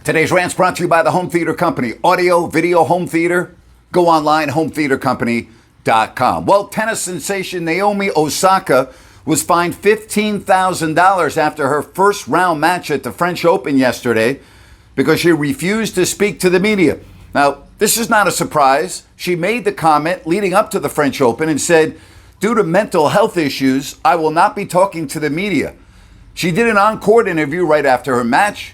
Today's rant's brought to you by the Home Theater Company. Audio, video, home theater. Go online, hometheatercompany.com. Well, tennis sensation Naomi Osaka was fined $15,000 after her first round match at the French Open yesterday because she refused to speak to the media. Now, this is not a surprise. She made the comment leading up to the French Open and said, due to mental health issues, I will not be talking to the media. She did an on-court interview right after her match,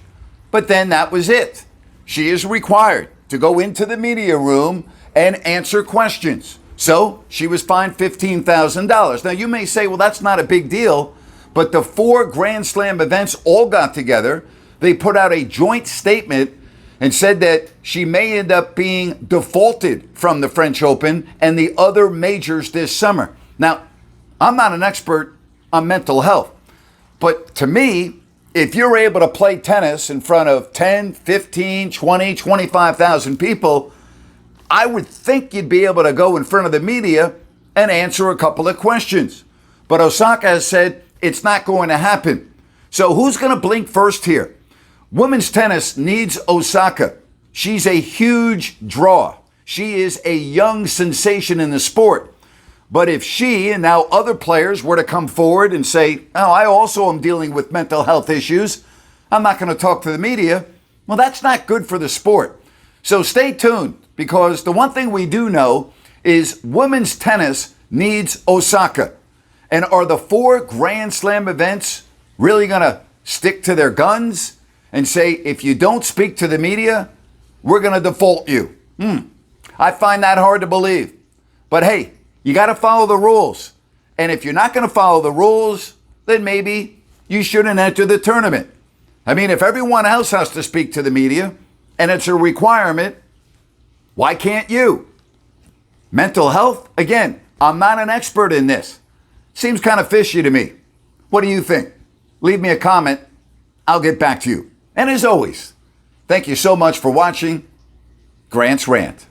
but then that was it. She is required to go into the media room and answer questions. So she was fined $15,000. Now you may say, well, that's not a big deal, but the 4 Grand Slam events all got together. They put out a joint statement and said that she may end up being defaulted from the French Open and the other majors this summer. Now, I'm not an expert on mental health, but to me, if you're able to play tennis in front of 10, 15, 20, 25,000 people, I would think you'd be able to go in front of the media and answer a couple of questions. But Osaka has said it's not going to happen. So who's going to blink first here? Women's tennis needs Osaka. She's a huge draw. She is a young sensation in the sport. But if she and now other players were to come forward and say, oh, I also am dealing with mental health issues, I'm not going to talk to the media, well, that's not good for the sport. So stay tuned, because the one thing we do know is women's tennis needs Osaka. And are the 4 Grand Slam events really going to stick to their guns and say, if you don't speak to the media, we're going to default you? I find that hard to believe. But hey, you got to follow the rules. And if you're not going to follow the rules, then maybe you shouldn't enter the tournament. I mean, if everyone else has to speak to the media and it's a requirement, why can't you? Mental health? Again, I'm not an expert in this. Seems kind of fishy to me. What do you think? Leave me a comment. I'll get back to you. And as always, thank you so much for watching Grant's Rant.